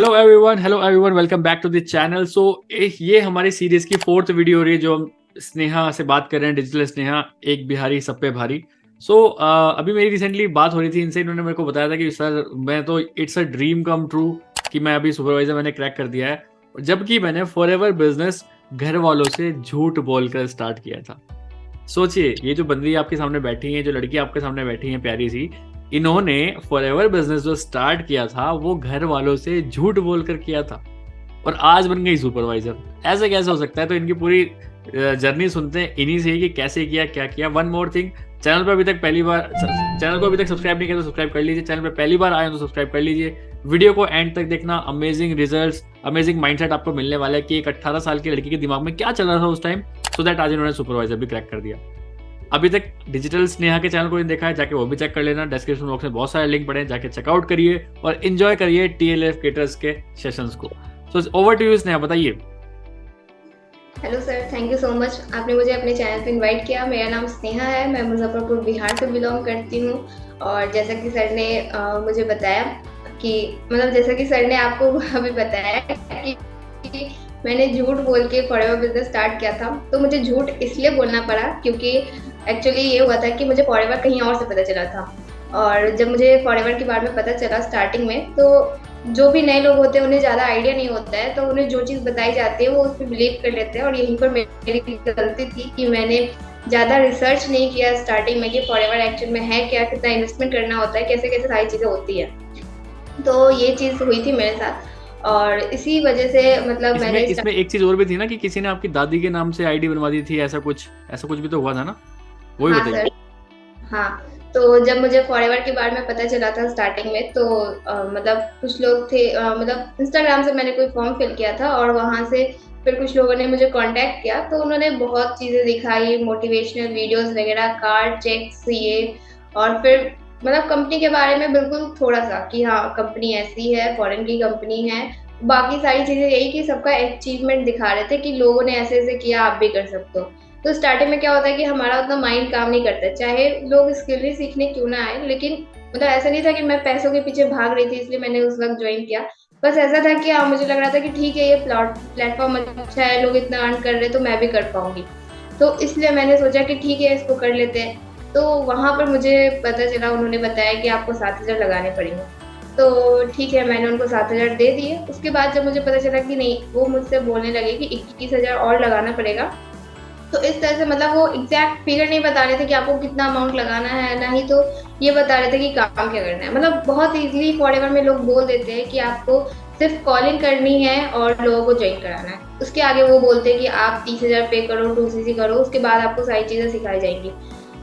Hello everyone, welcome back to the channel. So ये हमारी series की 4th वीडियो हो रही है जो हम स्नेहा से बात कर रहे हैं, डिजिटल स्नेहा, एक बिहारी सब पे भारी। अभी मेरी रिसेंटली बात हो रही थी इनसे, इन्होंने मेरे को बताया था कि सर मैं तो it's a dream come true कि मैं अभी सुपरवाइजर मैंने क्रैक कर दिया है, जबकि मैंने फॉरएवर बिजनेस घर वालों से झूठ बोलकर स्टार्ट किया था। सोचिए, ये जो बंदी आपके सामने बैठी है, जो लड़की आपके सामने बैठी है प्यारी सी, इन्होंने फॉरएवर बिजनेस जो स्टार्ट किया था वो घर वालों से झूठ बोलकर किया था और आज बन गई सुपरवाइजर। ऐसे कैसे हो सकता है? तो इनकी पूरी जर्नी सुनते हैं इन्हीं से ही कि कैसे किया, क्या किया। वन मोर थिंग, चैनल पर अभी तक पहली बार चैनल को अभी तक सब्सक्राइब नहीं किया तो सब्सक्राइब कर लीजिए। चैनल पर पहली बार आए तो सब्सक्राइब कर लीजिए। वीडियो को एंड तक देखना। अमेजिंग रिजल्ट्स, अमेजिंग माइंडसेट आपको मिलने वाला है कि एक 18 साल की लड़की के दिमाग में क्या चल रहा था उस टाइम, सो दैट आज इन्होंने सुपरवाइजर भी क्रैक कर दिया। अभी तक डिजिटल स्नेहा के चैनल को नहीं देखा है, जाके वो भी चेक कर लेना। डिस्क्रिप्शन बॉक्स में बहुत सारे लिंक पड़े हैं, जाके चेकआउट करिए और एंजॉय करिए TLF केटर्स के सेशंस को। So over to you Sneha, बताइए। Hello sir, thank you so much. आपने मुझे अपने चैनल पे इनवाइट किया। मेरा नाम स्नेहा है, मैं मुजफ्फरपुर बिहार से बिलोंग करती हूँ। और जैसा कि सर ने मुझे बताया कि जैसा कि सर ने आपको अभी बताया कि मैंने झूठ बोल के फॉरएवर बिजनेस स्टार्ट किया था, तो मुझे झूठ इसलिए बोलना पड़ा क्योंकि एक्चुअली ये हुआ था कि मुझे फॉरएवर कहीं और से पता चला था। और जब मुझे फॉरएवर के बारे में पता चला स्टार्टिंग में, तो जो भी नए लोग होते हैं उन्हें ज़्यादा आइडिया नहीं होता है, तो उन्हें जो चीज़ बताई जाती है वो उस पर बिलीव कर लेते हैं। और यहीं पर मेरी गलती थी कि मैंने ज़्यादा रिसर्च नहीं किया स्टार्टिंग में कि फॉरएवर एक्चुअल में है क्या, कितना इन्वेस्टमेंट करना होता है, कैसे कैसे सारी चीज़ें होती है। तो ये चीज़ हुई थी मेरे साथ और इसी वजह से मैंने इसमें एक चीज और भी थी ना कि किसी ने आपकी दादी के नाम से आईडी बनवा दी थी, ऐसा कुछ भी तो हुआ था ना, वो भी हाँ बताइए। सर, हाँ। तो जब मुझे फॉरएवर के बारे में पता चला था स्टार्टिंग में, तो कुछ लोग थे, इंस्टाग्राम से मैंने कोई फॉर्म फिल किया था और वहाँ से फिर कुछ लोगों ने मुझे कांटेक्ट किया, तो उन्होंने बहुत चीज़ें दिखाई, मोटिवेशनल वीडियोस वगैरह, कार्ड चेक्स ये। और फिर कंपनी के बारे में बिल्कुल थोड़ा सा कि हाँ कंपनी ऐसी है, फॉरेन की कंपनी है। बाकी सारी चीज़ें यही कि सबका अचीवमेंट दिखा रहे थे कि लोगों ने ऐसे ऐसे किया, आप भी कर सकते हो। तो स्टार्टिंग में क्या होता है कि हमारा उतना माइंड काम नहीं करता, चाहे लोग स्किल ही सीखने क्यों ना आए। लेकिन ऐसा नहीं था कि मैं पैसों के पीछे भाग रही थी इसलिए मैंने उस वक्त ज्वाइन किया। बस ऐसा था कि हाँ मुझे लग रहा था कि ठीक है, ये प्लेटफॉर्म अच्छा है, लोग इतना अर्न कर रहे हैं तो मैं भी कर पाऊंगी। तो इसलिए मैंने सोचा कि ठीक है, इसको कर लेते हैं। तो वहां पर मुझे पता चला, उन्होंने बताया कि आपको 7,000 लगाने पड़ेंगे। तो ठीक है, मैंने उनको 7,000 दे दिए। उसके बाद जब मुझे पता चला कि नहीं, वो मुझसे बोलने लगे कि 21,000 और लगाना पड़ेगा। तो इस तरह से वो एग्जैक्ट फिगर नहीं बता रहे थे कि आपको कितना अमाउंट लगाना है, ना ही तो ये बता रहे थे कि काम क्या करना है। बहुत इजीली फॉरएवर में लोग बोल देते हैं कि आपको सिर्फ कॉलिंग करनी है और लोगों को ज्वाइन कराना है। उसके आगे वो बोलते हैं कि आप 30,000 पे करो, 2CC करो, उसके बाद आपको सारी चीज़ें सिखाई जाएंगी।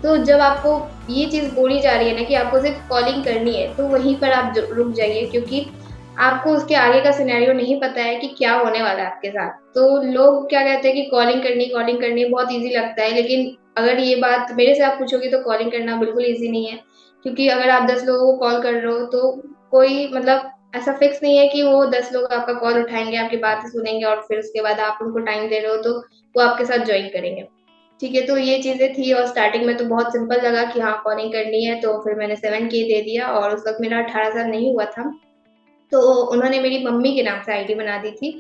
तो जब आपको ये चीज़ बोली जा रही है ना कि आपको सिर्फ कॉलिंग करनी है, तो वहीं पर आप रुक जाइए, क्योंकि आपको उसके आगे का सिनेरियो नहीं पता है कि क्या होने वाला है आपके साथ। तो लोग क्या कहते हैं कि कॉलिंग करनी बहुत ईज़ी लगता है, लेकिन अगर ये बात मेरे से आप पूछोगे तो कॉलिंग करना बिल्कुल ईज़ी नहीं है। क्योंकि अगर आप 10 लोगों को कॉल कर रहे हो, तो कोई ऐसा फिक्स नहीं है कि वो 10 लोग आपका कॉल उठाएँगे, आपकी बातें सुनेंगे और फिर उसके बाद आप उनको टाइम दे रहे हो तो वो आपके साथ जॉइन करेंगे। ठीक है, तो ये चीज़ें थी और स्टार्टिंग में तो बहुत सिंपल लगा कि हाँ, कॉलिंग करनी है, तो फिर मैंने 7K दे दिया और उस वक़्त मेरा 18 साल नहीं हुआ था। तो उन्होंने मेरी मम्मी के नाम से आईडी बना दी थी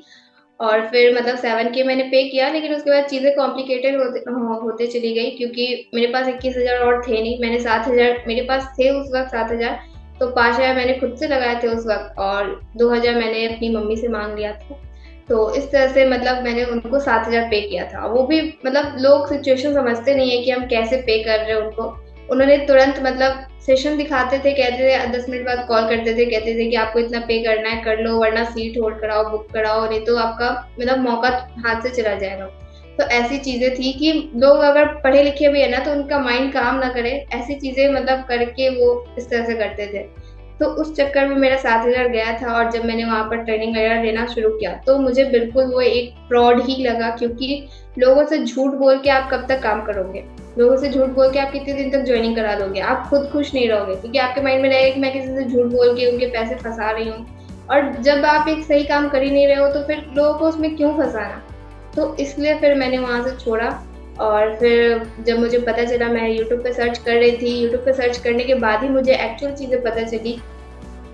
और फिर 7K मैंने पे किया, लेकिन उसके बाद चीज़ें कॉम्प्लिकेटेड होते चली गई, क्योंकि मेरे पास 21,000 और थे नहीं। मैंने 7,000 मेरे पास थे उस वक़्त 7,000, तो 5,000 मैंने खुद से लगाए थे उस वक़्त और 2,000 मैंने अपनी मम्मी से माँग लिया था। तो इस तरह से मैंने उनको 7,000 पे किया था। वो भी लोग सिचुएशन समझते नहीं है कि हम कैसे पे कर रहे हैं उनको। उन्होंने तुरंत सेशन दिखाते थे, कहते थे 10 मिनट बाद कॉल करते थे, कहते थे कि आपको इतना पे करना है, कर लो, वरना सीट होल्ड कराओ, बुक कराओ, नहीं तो आपका मौका हाथ से चला जाएगा। तो ऐसी चीज़ें थी कि लोग अगर पढ़े लिखे भी है ना, तो उनका माइंड काम ना करे, ऐसी चीज़ें करके वो इस तरह से करते थे। तो उस चक्कर में मेरा 7,000 गया था और जब मैंने वहाँ पर ट्रेनिंग वगैरह लेना शुरू किया, तो मुझे बिल्कुल वो एक फ्रॉड ही लगा, क्योंकि लोगों से झूठ बोल के आप कब तक काम करोगे? लोगों से झूठ बोल के आप कितने दिन तक जॉइनिंग करा लोगे? आप खुद खुश नहीं रहोगे, क्योंकि आपके माइंड में रहेगा कि मैं किसी से झूठ बोल के उनके पैसे फँसा रही हूँ। और जब आप एक सही काम कर ही नहीं रहे हो, तो फिर लोगों को उसमें क्यों फँसाना? तो इसलिए फिर मैंने वहाँ से छोड़ा। और फिर जब मुझे पता चला, मैं यूट्यूब पे सर्च कर रही थी, यूट्यूब पे सर्च करने के बाद ही मुझे एक्चुअल चीज़ें पता चली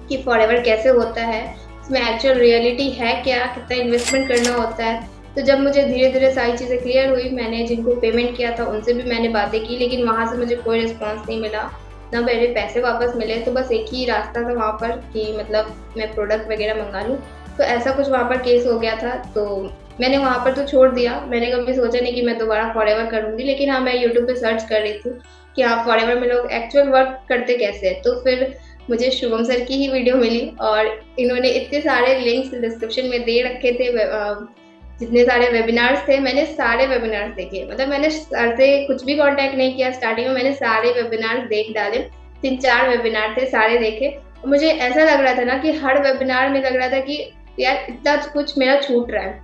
कि फॉरएवर कैसे होता है। इसमें एक्चुअल रियलिटी है क्या, कितना इन्वेस्टमेंट करना होता है। तो जब मुझे धीरे-धीरे सारी चीज़ें क्लियर हुई, मैंने जिनको पेमेंट किया था उनसे भी मैंने बातें की, लेकिन वहाँ से मुझे कोई रिस्पॉन्स नहीं मिला, ना मेरे पैसे वापस मिले। तो बस एक ही रास्ता था वहाँ पर कि मतलब मैं प्रोडक्ट वगैरह मँगा लूँ। तो ऐसा कुछ वहाँ पर केस हो गया था, तो मैंने वहाँ पर तो छोड़ दिया। मैंने कभी सोचा नहीं कि मैं दोबारा फॉरएवर करूँगी, लेकिन हाँ, मैं यूट्यूब पे सर्च कर रही थी कि हाँ, फॉरएवर में लोग एक्चुअल वर्क करते कैसे हैं। तो फिर मुझे शुभम सर की ही वीडियो मिली और इन्होंने इतने सारे लिंक्स डिस्क्रिप्शन में दे रखे थे। जितने सारे वेबिनार्स थे, मैंने सारे वेबिनार्स देखे। मतलब मैंने सर से कुछ भी कॉन्टैक्ट नहीं किया स्टार्टिंग में, मैंने सारे वेबिनार्स देख डाले। 3-4 वेबिनार थे, सारे देखे। मुझे ऐसा लग रहा था ना कि हर वेबिनार में लग रहा था कि यार इतना कुछ मेरा छूट रहा है।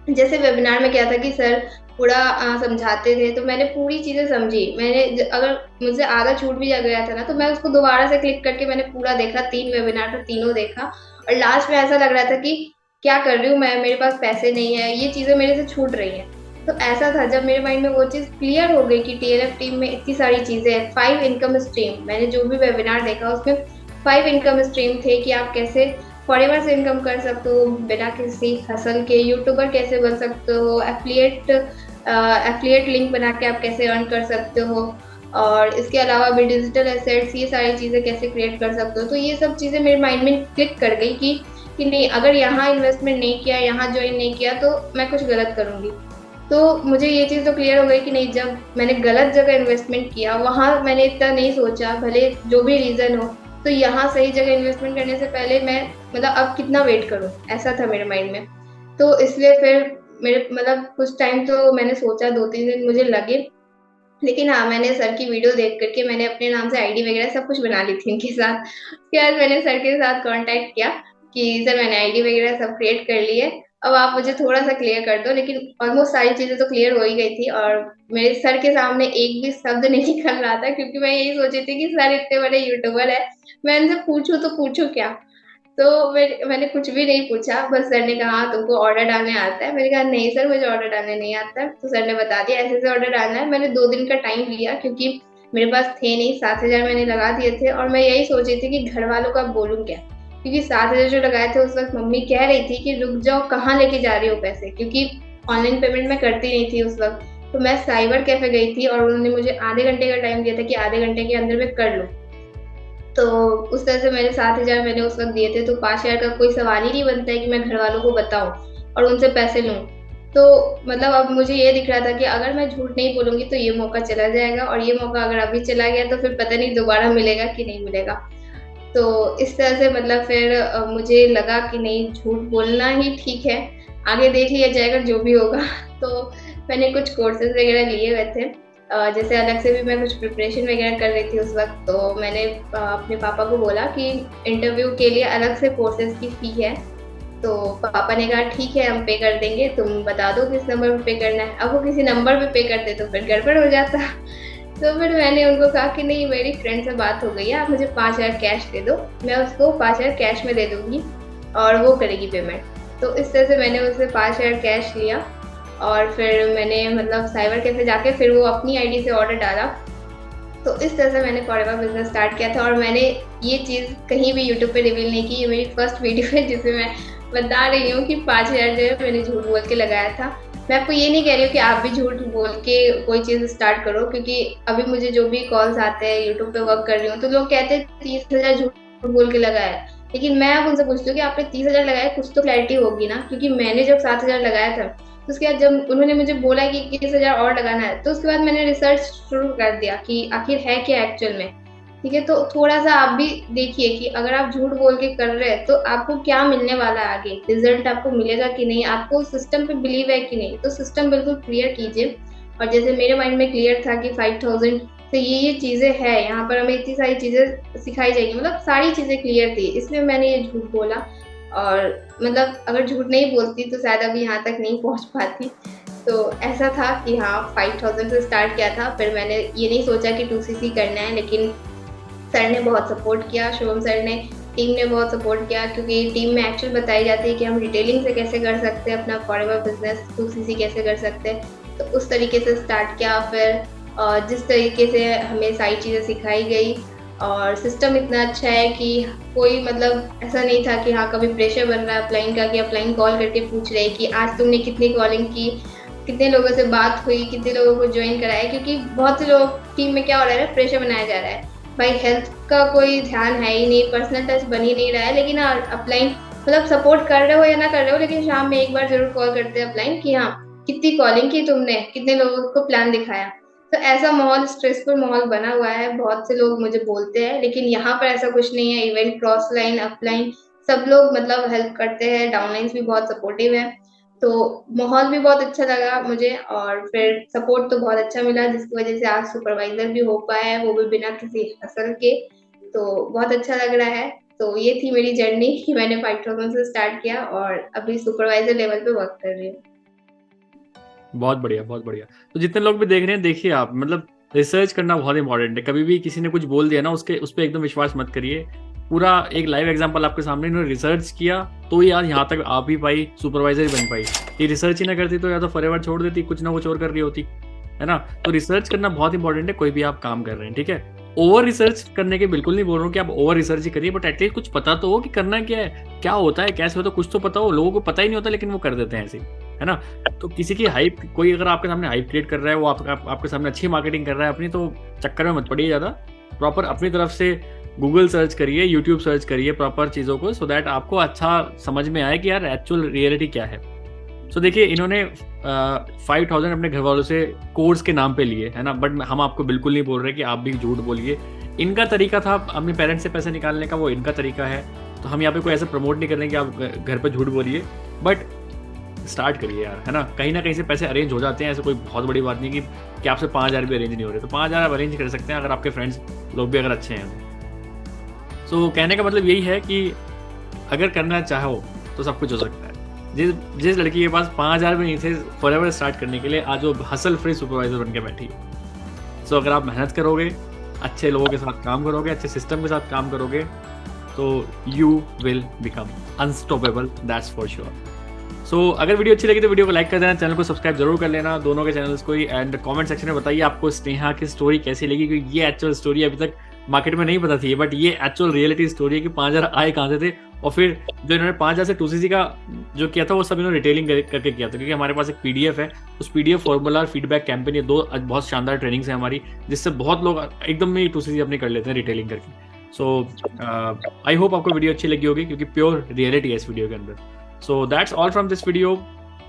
जैसे वेबिनार में क्या था कि सर पूरा समझाते थे, तो मैंने पूरी चीज़ें समझी। मैंने अगर मुझसे आधा छूट भी गया था ना, तो मैं उसको दोबारा से क्लिक करके मैंने पूरा देखा। 3 वेबिनार था, तीनों देखा और लास्ट में ऐसा लग रहा था कि क्या कर रही हूँ मैं, मेरे पास पैसे नहीं है, ये चीज़ें मेरे से छूट रही हैं। तो ऐसा था जब मेरे माइंड में वो चीज़ क्लियर हो गई कि टीएलएफ टीम में इतनी सारी चीज़ें हैं, 5 इनकम स्ट्रीम। मैंने जो भी वेबिनार देखा उसमें 5 इनकम स्ट्रीम थे कि आप कैसे फॉरएवर से इनकम कर सकते हो बिना किसी हसल के, यूट्यूबर कैसे बन सकते हो, एफिलिएट लिंक बना के आप कैसे अर्न कर सकते हो, और इसके अलावा भी डिजिटल एसेट्स, ये सारी चीज़ें कैसे क्रिएट कर सकते हो। तो ये सब चीज़ें मेरे माइंड में क्लिक कर गई कि नहीं, अगर यहाँ इन्वेस्टमेंट नहीं किया, यहाँ ज्वाइन नहीं किया तो मैं कुछ गलत करूँगी। तो मुझे ये चीज़ तो क्लियर हो गई कि नहीं, जब मैंने गलत जगह इन्वेस्टमेंट किया वहाँ मैंने इतना नहीं सोचा, भले जो भी रीज़न हो। तो यहाँ सही जगह इन्वेस्टमेंट करने से पहले मैं मतलब अब कितना वेट करूँ, ऐसा था मेरे माइंड में। तो इसलिए फिर मेरे मतलब कुछ टाइम तो मैंने सोचा, 2-3 दिन मुझे लगे। लेकिन हाँ, मैंने सर की वीडियो देख कर के मैंने अपने नाम से आईडी वगैरह सब कुछ बना ली थी इनके साथ। उसके बाद मैंने सर के साथ कॉन्टैक्ट किया कि सर मैंने आईडी वगैरह सब क्रिएट कर ली है, अब आप मुझे थोड़ा-सा क्लियर कर दो। लेकिन ऑलमोस्ट सारी चीज़ें तो क्लियर हो ही गई थी और मेरे सर के सामने एक भी शब्द नहीं निकल रहा था, क्योंकि मैं यही सोची थी कि सर इतने बड़े यूट्यूबर हैं, मैं इनसे पूछूँ तो पूछूँ क्या? तो मैंने कुछ भी नहीं पूछा, बस सर ने कहा तुमको ऑर्डर डालने आता है? मैंने कहा नहीं सर, मुझे ऑर्डर डालने नहीं आता है। तो सर ने बता दिया ऐसे-ऐसे ऑर्डर डालना है। मैंने 2 दिन का टाइम लिया क्योंकि मेरे पास थे नहीं, 7,000 मैंने लगा दिए थे और मैं यही सोच रही थी कि घरवालों को अब बोलूँ क्या? क्योंकि 7,000 जो लगाए थे उस वक़्त मम्मी कह रही थी कि रुक जाओ, कहाँ लेके जा रही हो पैसे? क्योंकि ऑनलाइन पेमेंट मैं करती नहीं थी उस वक़्त। तो मैं साइबर कैफ़े गई थी और उन्होंने मुझे आधे घंटे का टाइम दिया था कि आधे घंटे के अंदर मैं कर लूँ। तो उस तरह से मैंने 7,000 मैंने उस वक़्त दिए थे, तो 5,000 का कोई सवाल ही नहीं बनता है कि मैं घरवालों को बताऊँ और उनसे पैसे लूँ। तो मतलब अब मुझे ये दिख रहा था कि अगर मैं झूठ नहीं बोलूँगी तो ये मौका चला जाएगा और ये मौका अगर अभी चला गया तो फिर पता नहीं दोबारा मिलेगा कि नहीं मिलेगा। तो इस तरह से मतलब फिर मुझे लगा कि नहीं, झूठ बोलना ही ठीक है, आगे देख लिया जाएगा जो भी होगा। तो मैंने कुछ कोर्सेज़ वग़ैरह लिए हुए थे। जैसे अलग से भी मैं कुछ प्रिपरेशन वग़ैरह कर रही थी उस वक़्त, तो मैंने अपने पापा को बोला कि इंटरव्यू के लिए अलग से कोर्सेज़ की फ़ी है। तो पापा ने कहा ठीक है, हम पे कर देंगे, तुम बता दो किस नंबर पे पे करना है। अब वो किसी नंबर पे पे करते तो फिर गड़बड़ हो जाता। तो फिर मैंने उनको कहा कि नहीं, मेरी फ्रेंड से बात हो गई है, आप मुझे 5,000 कैश दे दो, मैं उसको 5,000 कैश में दे दूँगी और वो करेगी पेमेंट। तो इस तरह से मैंने उससे 5,000 कैश लिया और फिर मैंने मतलब साइबर कैफ़े जाके फिर वो अपनी आईडी से ऑर्डर डाला। तो इस तरह से मैंने फॉरएवर बिज़नेस स्टार्ट किया था और मैंने ये चीज़ कहीं भी यूट्यूब पे रिवील नहीं की। ये मेरी फर्स्ट वीडियो है जिसमें मैं बता रही हूँ कि 5,000 जो है मैंने झूठ बोल के लगाया था। मैं आपको ये नहीं कह रही हूँ कि आप भी झूठ बोल के कोई चीज़ स्टार्ट करो, क्योंकि अभी मुझे जो भी कॉल्स आते हैं, यूट्यूब पे वर्क कर रही हूँ, तो लोग कहते हैं 30,000 झूठ बोल के लगाया है। लेकिन मैं अब उनसे पूछती हूँ कि आपने 30,000 लगाया, कुछ तो क्लैरिटी होगी ना, क्योंकि मैंने जब 7,000 लगाया था, तो उसके बाद जब उन्होंने मुझे बोला कि 21,000 और लगाना है, तो उसके बाद मैंने रिसर्च शुरू कर दिया कि आखिर है क्या एक्चुअल में। ठीक है, तो थोड़ा-सा आप भी देखिए कि अगर आप झूठ बोल के कर रहे हैं, तो आपको क्या मिलने वाला है आगे? रिज़ल्ट आपको मिलेगा कि नहीं? आपको सिस्टम पे बिलीव है कि नहीं? तो सिस्टम बिल्कुल क्लियर कीजिए। और जैसे मेरे माइंड में क्लियर था कि 5,000 से ये चीज़ें हैं, यहाँ पर हमें इतनी सारी चीज़ें सिखाई जाएँगी, मतलब सारी चीज़ें क्लियर थी, इसलिए मैंने ये झूठ बोला। और मतलब अगर झूठ नहीं बोलती तो शायद अभी यहाँ तक नहीं पहुँच पाती। तो ऐसा था कि हाँ, 5,000 से स्टार्ट किया था, फिर मैंने ये नहीं सोचा कि 2सीसी करना है, लेकिन सर ने बहुत सपोर्ट किया, शुभम सर ने, टीम ने बहुत सपोर्ट किया, क्योंकि टीम में एक्चुअल बताई जाती है कि हम रिटेलिंग से कैसे कर सकते हैं अपना फॉरएवर बिज़नेस, 2सीसी कैसे कर सकते हैं। तो उस तरीके से स्टार्ट किया। फिर जिस तरीके से हमें सारी चीज़ें सिखाई गई और सिस्टम इतना अच्छा है कि कोई मतलब ऐसा नहीं था कि हाँ कभी प्रेशर बन रहा है अपलाइन का, कि अपलाइन कॉल करके पूछ रहे कि आज तुमने कितनी कॉलिंग की, कितने लोगों से बात हुई, कितने लोगों को ज्वाइन कराया। क्योंकि बहुत से लोग टीम में क्या हो रहा है, प्रेशर बनाया जा रहा है, भाई हेल्थ का कोई ध्यान है ही नहीं, पर्सनल टच बन ही नहीं रहा है। लेकिन अपलाइन मतलब सपोर्ट कर रहे हो या ना कर रहे हो, लेकिन शाम में एक बार जरूर कॉल करते हैं अपलाइन कि हाँ कितनी कॉलिंग की तुमने, कितने लोगों को प्लान दिखाया। तो ऐसा माहौल, स्ट्रेसफुल माहौल बना हुआ है, बहुत से लोग मुझे बोलते हैं, लेकिन यहाँ पर ऐसा कुछ नहीं है। इवेंट क्रॉस लाइन, अपलाइन सब लोग मतलब हेल्प करते हैं, डाउनलाइंस भी बहुत सपोर्टिव है। तो माहौल भी बहुत अच्छा लगा मुझे, और फिर सपोर्ट तो बहुत अच्छा मिला, जिसकी वजह से आज सुपरवाइजर भी हो पाया है, वो भी बिना किसी हसल के। तो बहुत अच्छा लग रहा है। तो ये थी मेरी जर्नी कि मैंने 5000 से स्टार्ट किया और अभी सुपरवाइजर लेवल पे वर्क कर रही हूँ। बहुत बढ़िया, बहुत बढ़िया। तो जितने लोग भी देख रहे हैं, देखिए आप मतलब रिसर्च करना बहुत इंपॉर्टेंट है। कभी भी किसी ने कुछ बोल दिया ना, उस पर एकदम विश्वास मत करिए। पूरा एक लाइव एग्जांपल आपके सामने, इन्होंने रिसर्च किया तो ही आज यहाँ तक आ भी पाई, सुपरवाइजर बन पाई। ये रिसर्च ही ना करती तो या तो फॉरएवर छोड़ देती, कुछ ना कुछ और कर रही होती, है ना। तो रिसर्च करना बहुत इंपॉर्टेंट है, कोई भी आप काम कर रहे हैं, ठीक है। ओवर रिसर्च करने के बिल्कुल नहीं बोल रहा हूँ कि आप ओवर रिसर्च ही करिए, बट एटलीस्ट कुछ पता तो हो कि करना क्या है, क्या होता है, कैसे होता है, कुछ तो पता हो। लोगों को पता ही नहीं होता, लेकिन वो कर देते हैं ऐसे ही, है ना। तो किसी की हाइप, कोई अगर आपके सामने हाइप क्रिएट कर रहा है, वो आपके सामने अच्छी मार्केटिंग कर रहा है अपनी, तो चक्कर में मत पड़िए ज़्यादा। प्रॉपर अपनी तरफ से गूगल सर्च करिए, यूट्यूब सर्च करिए प्रॉपर चीज़ों को, सो दैट आपको अच्छा समझ में आए कि यार एक्चुअल रियलिटी क्या है। सो देखिए, इन्होंने 5000 अपने घर वालों से कोर्स के नाम पे लिए, है ना। बट हम आपको बिल्कुल नहीं बोल रहे कि आप भी झूठ बोलिए। इनका तरीका था अपने पेरेंट्स से पैसे निकालने का, वो इनका तरीका है। तो हम यहाँ पे कोई ऐसा प्रमोट नहीं कर रहे कि आप घर पे झूठ बोलिए, बट स्टार्ट करिए यार, है ना। कहीं ना कहीं से पैसे अरेंज हो जाते हैं, ऐसे कोई बहुत बड़ी बात नहीं कि आपसे 5000 भी अरेंज नहीं हो रहे। तो 5000 आप अरेंज कर सकते हैं अगर आपके फ्रेंड्स लोग भी अगर अच्छे हैं। सो कहने का मतलब यही है कि अगर करना चाहो तो सब कुछ हो सकता है। जिस लड़की के पास 5000 भी नहीं थे फॉरएवर स्टार्ट करने के लिए, आज वो हसल फ्री सुपरवाइजर बन के बैठी है। सो अगर आप मेहनत करोगे, अच्छे लोगों के साथ काम करोगे, अच्छे सिस्टम के साथ काम करोगे, तो you will become unstoppable, that's for sure. So अगर वीडियो अच्छी लगी तो वीडियो को लाइक कर देना, चैनल को सब्सक्राइब जरूर कर लेना, दोनों के चैनल्स को ही। एंड कमेंट सेक्शन में बताइए आपको स्नेहा की स्टोरी कैसी लगी, क्योंकि ये एक्चुअल स्टोरी अभी तक मार्केट में नहीं पता थी, बट ये एक्चुअल रियलिटी स्टोरी है कि 5000 आए कहाँ से थे। और फिर जो इन्होंने 5000 से 2cc का जो किया था, वो सब इन्होंने रिटेलिंग करके किया था। क्योंकि हमारे पास एक पीडीएफ है, उस पीडीएफ फॉर्मूला और फीडबैक कैंपेन, ये दो बहुत शानदार ट्रेनिंग्स है हमारी, जिससे बहुत लोग एकदम में 2cc अपनी कर लेते हैं रिटेलिंग करके। सो आई होप आपको वीडियो अच्छी लगी होगी, क्योंकि प्योर रियलिटी है इस वीडियो के अंदर। So that's all from this video.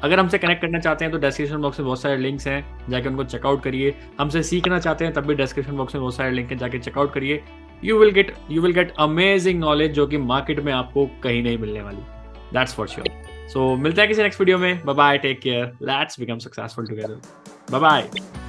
अगर हमसे कनेक्ट करना चाहते हैं तो डिस्क्रिप्शन बॉक्स में बहुत सारे लिंक्स हैं, जाके उनको चेकआउट करिए। हमसे सीखना चाहते हैं तब भी डिस्क्रिप्शन बॉक्स में बहुत सारे लिंक हैं, जाके चेकआउट करिए। You will get amazing knowledge, जो कि मार्केट में आपको कहीं नहीं मिलने वाली, दैट्स फॉर श्योर। सो मिलते हैं किसी नेक्स्ट वीडियो में। Bye bye, take care, let's become successful together. Bye bye.